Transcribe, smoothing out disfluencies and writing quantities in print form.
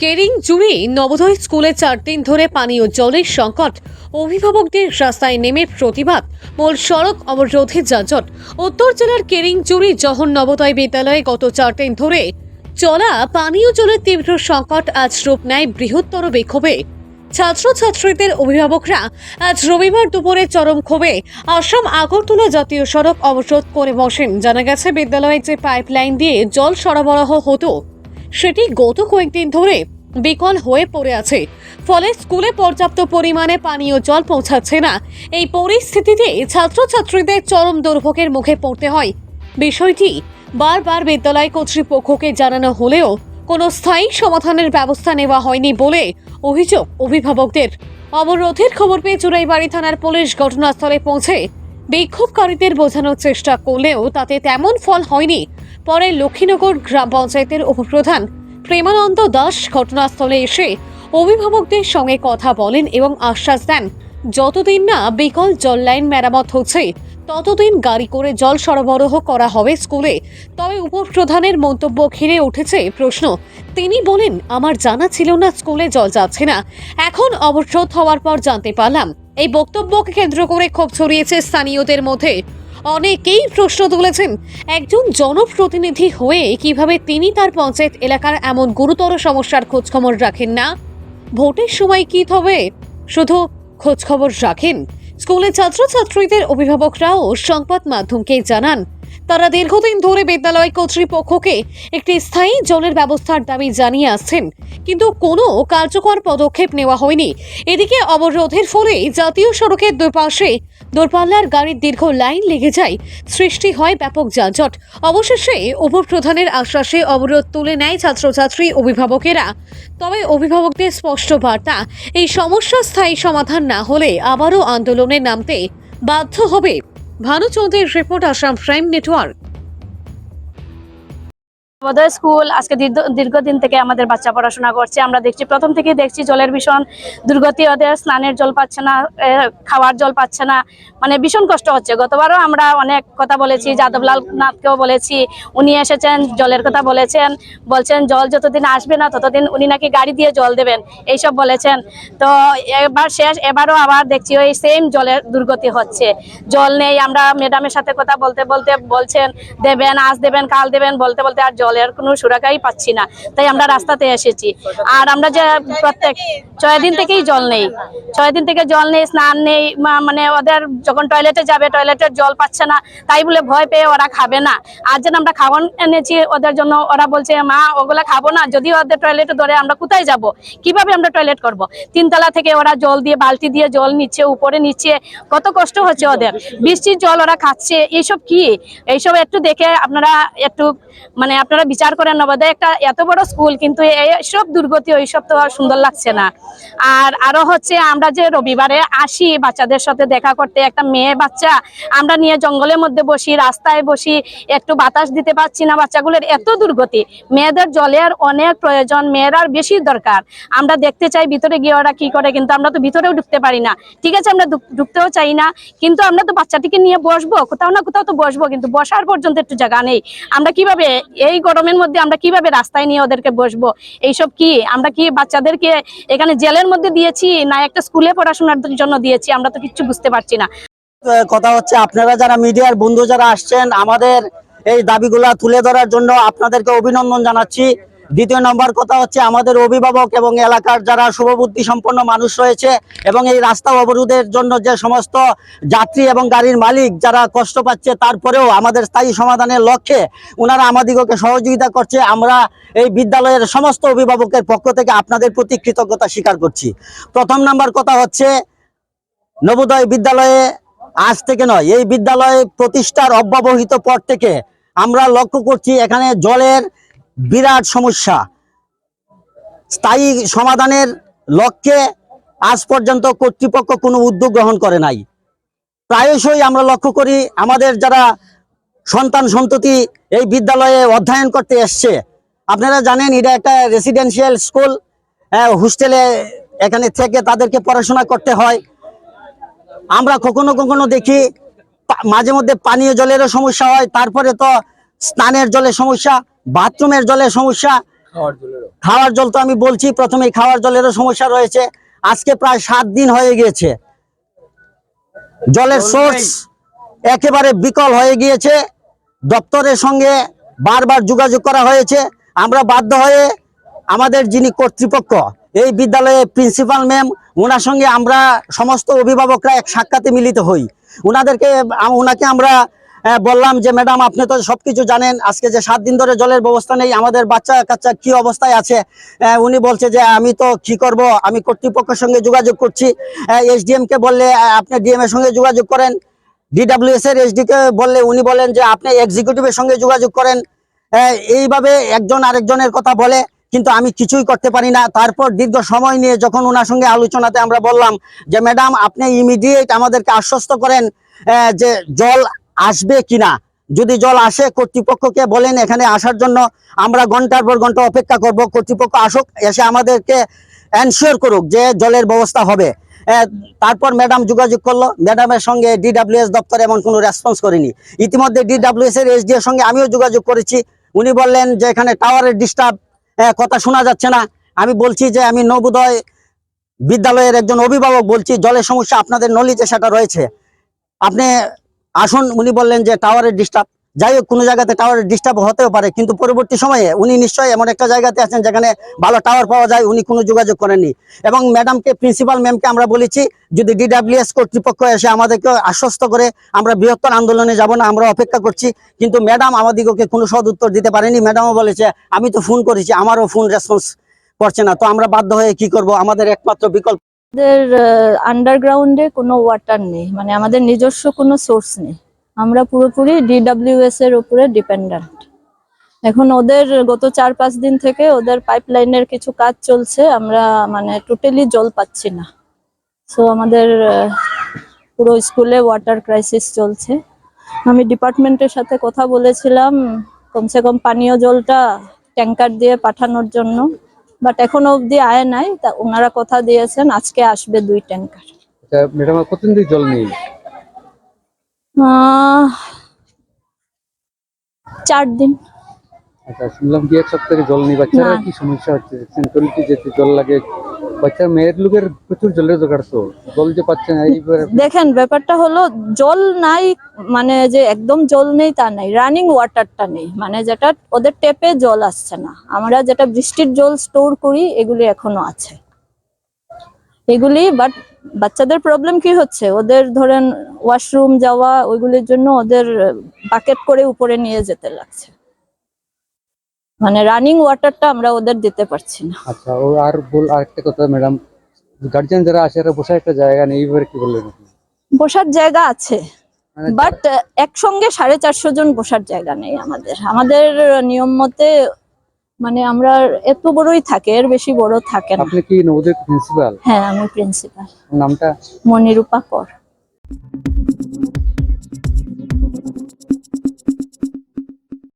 Caring জুড়ে নবোদয় স্কুলে 4 দিন ধরে পানীয় জলের সংকট, অভিভাবকদের রাস্তায় নেমে প্রতিবাদ, মূল সড়ক অবরোধে যানজট। উত্তর জেলার কেরিং জুড়ে জহর নবোদয় বিদ্যালয়ে গত 4 দিন ধরে চলা পানীয় জলের তীব্র সংকট আজ রূপ নেয় বৃহত্তর বিক্ষোভে। ছাত্রছাত্রীদের অভিভাবকরা আজ রবিবার দুপুরে চরম ক্ষোভে আসাম আগরতলা জাতীয় সড়ক অবরোধ করে বসেন। জানা গেছে, বিদ্যালয়ে যে পাইপলাইন দিয়ে জল সরবরাহ হতো সেটি গত কয়েকদিন ধরে বিকল হয়ে পড়ে আছে, ফলে স্কুলে পর্যাপ্ত পরিমাণে পানীয় জল পৌঁছাচ্ছে না। এই পরিস্থিতিতে ছাত্রছাত্রীদের চরম দুর্ভোগের মুখে পড়তে হয়। বিষয়টি বারবার বিদ্যালয় কর্তৃপক্ষকে জানানো হলেও কোনো স্থায়ী সমাধানের ব্যবস্থা নেওয়া হয়নি বলে অভিযোগ অভিভাবকদের। অবরোধের খবর পেয়ে চুরাইবাড়ি থানার পুলিশ ঘটনাস্থলে পৌঁছে বিক্ষোভকারীদের বোঝানোর চেষ্টা করলেও তাতে তেমন ফল হয়নি। পরে লক্ষ্মীনগর গ্রাম পঞ্চায়েতের উপপ্রধান প্রেমানন্দ দাস ঘটনাস্থলে এসে অভিভাবকদের সঙ্গে কথা বলেন এবং আশ্বাস দেন, যতদিন না বিকল জল লাইন মেরামত হচ্ছে ততদিন গাড়ি করে জল সরবরাহ করা হবে স্কুলে। তবে উপপ্রধানের মন্তব্য ঘিরে উঠেছে প্রশ্ন। তিনি বলেন, আমার জানা ছিল না স্কুলে জল যাচ্ছে না, এখন অবরোধ হওয়ার পর জানতে পারলাম। এই বক্তব্যকে কেন্দ্র করে ক্ষোভ ছড়িয়েছে স্থানীয়দের মধ্যে। অনেকেই প্রশ্ন তুলেছেন, একজন জনপ্রতিনিধি হয়ে কিভাবে তিনি তার পঞ্চায়েত এলাকার এমন গুরুতর সমস্যার খোঁজখবর রাখেন না? ভোটের সময় কি তবে শুধু খোঁজখবর রাখেন? স্কুলে ছাত্রছাত্রীদের অভিভাবকরাও সংবাদ মাধ্যমকে জানান, তারা দীর্ঘদিন ধরে বিদ্যালয় কর্তৃপক্ষকে একটি স্থায়ী জলের ব্যবস্থার দাবি জানিয়ে আসছেন, কিন্তু কোনো কার্যকর পদক্ষেপ নেওয়া হয়নি। এদিকে অবরোধের ফলে জাতীয় সড়কের দুই পাশে দূরপাল্লার গাড়ির দীর্ঘ লাইন লেগে যায়, সৃষ্টি হয় ব্যাপক যানজট। অবশেষে উপপ্রধানের আশ্বাসে অবরোধ তুলে নেয় ছাত্রছাত্রী অভিভাবকেরা। তবে অভিভাবকদের স্পষ্ট বার্তা, এই সমস্যার স্থায়ী সমাধান না হলে আবারও আন্দোলনে নামতে বাধ্য হবে। ভানুচন্দ্রের report, Assam prime network. Navodaya school আজকে দীর্ঘদিন থেকে আমাদের বাচ্চা পড়াশোনা করছে। আমরা দেখছি, প্রথম থেকে দেখছি জলের ভীষণ দুর্গতি, ওদের স্নানের জল পাচ্ছে না, খাওয়ার জল পাচ্ছে না, মানে ভীষণ কষ্ট হচ্ছে। গতবারও আমরা অনেক কথা বলেছি, যাদবলাল নাথকেও বলেছি, উনি এসেছেন, জলের কথা বলছেন জল যতদিন আসবে না ততদিন উনি নাকি গাড়ি দিয়ে জল দেবেন, এইসব বলেছেন। তো এবারও আবার দেখছি ওই সেম জলের দুর্গতি হচ্ছে, জল নেই। আমরা ম্যাডামের সাথে কথা বলতে বলছেন দেবেন, আজ দেবেন, কাল দেবেন বলতে আর জলের কোনো সুরাকাই পাচ্ছি না। তাই আমরা রাস্তাতে এসেছি। আর আমরা যে প্রত্যেক 6 দিন থেকেই জল নেই, 6 দিন থেকে জল নেই, স্নান নেই, মানে ওদের যখন টয়লেটে যাবে টয়লেটের জল পাচ্ছে না, তাই বলে ভয় পেয়ে ওরা খাবে না। আর যেন আমরা খাবার এনেছি ওদের জন্য, ওরা বলছে মা ওগুলা খাবো না, যদি ওদের টয়লেটে ধরে আমরা কোথায় যাব, কিভাবে আমরা টয়লেট করব? 3 তলা থেকে ওরা জল দিয়ে, বালতি দিয়ে জল নিচ্ছে, উপরে নিচ্ছে, কত কষ্ট হচ্ছে ওদের। বৃষ্টির জল ওরা খাচ্ছে, এইসব কি? এইসব একটু দেখে আপনারা একটু মানে আপনারা বিচার করেন। নবোদয় একটা এত বড় স্কুল, কিন্তু এইসব দুর্গতি ওইসব তো সুন্দর লাগছে না। আর আরো হচ্ছে, আমরা যে রবিবারে আসি বাচ্চাদের সাথে দেখা করতে, একটা মেয়ে বাচ্চা আমরা নিয়ে জঙ্গলের মধ্যে বসি, রাস্তায় বসি, একটু বাতাস দিতে পারছি না। বাচ্চাগুলোর এত দুর্গতি। মেয়েদের জলের অনেক প্রয়োজন, মেয়েরার বেশি দরকার। আমরা দেখতে চাই ভিতরে গিয়ে ওরা কি করে, কিন্তু আমরা তো ভিতরেও ঢুকতে পারি না। ঠিক আছে, আমরা ঢুকতেও চাই না, কিন্তু আমরা তো বাচ্চাটিকে নিয়ে বসবো, কোথাও না কোথাও তো বসবো, কিন্তু বসার পর্যন্ত একটু জায়গা নেই। আমরা কিভাবে এই গরমের মধ্যে আমরা কিভাবে রাস্তায় নিয়ে ওদেরকে বসবো? এইসব কি? আমরা কি বাচ্চাদেরকে এখানে জেলের মধ্যে দিয়েছি, না একটা স্কুলে পড়াশোনার জন্য দিয়েছি? আমরা তো কিচ্ছু বুঝতে পারছি না। কথা হচ্ছে, আপনারা যারা মিডিয়ার বন্ধু যারা আসছেন আমাদের এই দাবিগুলা তুলে ধরার জন্য আপনাদেরকে অভিনন্দন জানাচ্ছি। দ্বিতীয় নম্বর কথা হচ্ছে, আমাদের অভিভাবক এবং এলাকার যারা শুভবুদ্ধি সম্পন্ন মানুষ রয়েছে এবং এই রাস্তা অবরোধের জন্য যে সমস্ত যাত্রী এবং গাড়ির মালিক যারা কষ্ট পাচ্ছে, তারপরেও আমাদের স্থায়ী সমাধানের লক্ষ্যে ওনারা আমাদিগকে সহযোগিতা করছে। আমরা এই বিদ্যালয়ের সমস্ত অভিভাবকের পক্ষ থেকে আপনাদের প্রতি কৃতজ্ঞতা স্বীকার করছি। প্রথম নাম্বার কথা হচ্ছে, নবোদয় বিদ্যালয়ে আজ থেকে নয়, এই বিদ্যালয় প্রতিষ্ঠার অব্যবহিত পর থেকে আমরা লক্ষ্য করছি এখানে জলের বিরাট সমস্যা। স্থায়ী সমাধানের লক্ষ্যে আজ পর্যন্ত কর্তৃপক্ষ কোনো উদ্যোগ গ্রহণ করে নাই। প্রায়শই আমরা লক্ষ্য করি, আমাদের যারা সন্তান সন্ততি এই বিদ্যালয়ে অধ্যয়ন করতে এসছে, আপনারা জানেন এটা একটা রেসিডেন্সিয়াল স্কুল, হোস্টেলে এখানে থেকে তাদেরকে পড়াশোনা করতে হয়। আমরা কখনো কখনো দেখি মাঝে মধ্যে পানীয় জলেরও সমস্যা হয়, তারপরে তো স্নানের জলের সমস্যা, বাথরুমের জলের সমস্যা, খাওয়ার জল তো আমি বলছি প্রথমেই, খাওয়ার জলেরও সমস্যা রয়েছে। আজকে প্রায় 7 দিন হয়ে গিয়েছে, জলের সোর্স একেবারে বিকল হয়ে গিয়েছে। দপ্তরের সঙ্গে বারবার যোগাযোগ করা হয়েছে। আমরা বাধ্য হয়ে আমাদের যিনি কর্তৃপক্ষ, এই বিদ্যালয়ের প্রিন্সিপাল ম্যাম, ওনার সঙ্গে আমরা সমস্ত অভিভাবকরা এক সাক্ষাতে মিলিত হই। ওনাকে আমরা বললাম যে ম্যাডাম, আপনি তো সবকিছু জানেন, আজকে যে 7 দিন ধরে জলের ব্যবস্থা নেই, আমাদের বাচ্চা কাচ্চা কি অবস্থায় আছে। উনি বলছে যে আমি তো কি করব, আমি কর্তৃপক্ষের সঙ্গে যোগাযোগ করছি। এসডিএম কে বললে আপনি ডিএম এর সঙ্গে যোগাযোগ করেন, ডিডব্লিউএস এর এসডি কে বললে উনি বলেন যে আপনি এক্সিকিউটিভের সঙ্গে যোগাযোগ করেন। এইভাবে একজন আরেকজনের কথা বলে, কিন্তু আমি কিছুই করতে পারি না। তারপর দীর্ঘ সময় নিয়ে যখন ওনার সঙ্গে আলোচনাতে আমরা বললাম যে ম্যাডাম, আপনি ইমিডিয়েট আমাদেরকে আশ্বস্ত করেন যে জল আসবে কিনা। যদি জল আসে কর্তৃপক্ষকে বলেন এখানে আসার জন্য, আমরা ঘন্টার পর ঘন্টা অপেক্ষা করব। কর্তৃপক্ষ আসুক, এসে আমাদেরকে এনশিওর করুক যে জলের ব্যবস্থা হবে। তারপর ম্যাডাম যোগাযোগ করলো, ম্যাডামের সঙ্গে ডিডব্লিউএস দপ্তর এমন কোনো রেসপন্স করেনি। ইতিমধ্যে ডিডব্লিউএস এর এসডি এর সঙ্গে আমিও যোগাযোগ করেছি। উনি বললেন যে এখানে টাওয়ারের ডিস্টার্ব, কথা শোনা যাচ্ছে না। আমি বলছি যে আমি নবোদয় বিদ্যালয়ের একজন অভিভাবক বলছি, জলের সমস্যা আপনাদের নলিজে সেটা রয়েছে, আপনি আসুন। উনি বললেন যে টাওয়ারের ডিস্টার্ব। যাই হোক, কোনো জায়গাতে টাওয়ারের ডিস্টার্ব হতেও পারে, কিন্তু পরবর্তী সময়ে উনি নিশ্চয়ই এমন একটা জায়গাতে আছেন যেখানে ভালো টাওয়ার পাওয়া যায়, উনি কোনো যোগাযোগ করেননি। এবং ম্যাডামকে, প্রিন্সিপাল ম্যামকে আমরা বলেছি যদি ডিডব্লিউএস কর্তৃপক্ষ এসে আমাদেরকে আশ্বস্ত করে, আমরা বৃহত্তর আন্দোলনে যাব না, আমরা অপেক্ষা করছি। কিন্তু ম্যাডাম আমাদিগকে কোনো সদ উত্তর দিতে পারেনি। ম্যাডামও বলেছে আমি তো ফোন করেছি, আমারও ফোন রেসপন্স করছে না। তো আমরা বাধ্য হয়ে কি করব, আমাদের একমাত্র বিকল্প। আমাদের আন্ডারগ্রাউন্ডে কোনো ওয়াটার নেই, মানে আমাদের নিজস্ব কোনো সোর্স নেই। আমরা পুরোপুরি ডিডব্লিউএস এর উপরে ডিপেন্ডেন্ট। এখন ওদের গত 4-5 দিন থেকে ওদের পাইপলাইনের কিছু কাজ চলছে, আমরা মানে টোটালি জল পাচ্ছি না। সো আমাদের পুরো স্কুলে ওয়াটার ক্রাইসিস চলছে। আমি ডিপার্টমেন্টের সাথে কথা বলেছিলাম কমসে কম পানীয় জলটা ট্যাঙ্কার দিয়ে পাঠানোর জন্য, বাট এখনো অবধি আয় নাই। তা ওনারা কথা দিয়েছেন আজকে আসবে 2 ট্যাঙ্কার। ম্যাডাম, কতদিন ধরে জল নেই? 4 দিন। আচ্ছা, শুনলাম কি 1 সপ্তাহ থেকে জল নেই। বাচ্চারা কি সমস্যা হচ্ছে? সেন্ট্রালিটি যেতে জল লাগে, বাচ্চার মেয়ের লোকের প্রচুর জলের দরকার, তো জল যে পাচ্ছে না। দেখেন, ব্যাপারটা হলো জল নাই, মানে যে একদম জল নেই তা নাই, রানিং ওয়াটারটা নেই, মানে যেটা ওদের টেপে জল আসছে না। আমরা যেটা বৃষ্টির জল স্টোর করি এগুলি এখনো আছে এগুলি। বাট বাচ্চাদের প্রবলেম কি হচ্ছে, ওদের ধরেন ওয়াশরুম যাওয়া ওইগুলির জন্য ওদের বাকেট করে উপরে নিয়ে যেতে লাগছে, মানে রানিং ওয়াটারটা আমরা ওদের দিতে পারছি না। আচ্ছা, ও আরেকটা কথা ম্যাডাম, গার্জিয়ান যারা আসে এরা বসার একটা জায়গা নেই, এইভাবে কি বললেন আপনি? বসার জায়গা আছে, মানে বাট একসঙ্গে 450 জন বসার জায়গা নেই আমাদের নিয়ম মতে। মানে আমরা এত বড়ই থাকে, এর বেশি বড় থাকে না। আপনি কি নবোদয় প্রিন্সিপাল? হ্যাঁ, আমি প্রিন্সিপাল। নামটা? মনিরূপা কর।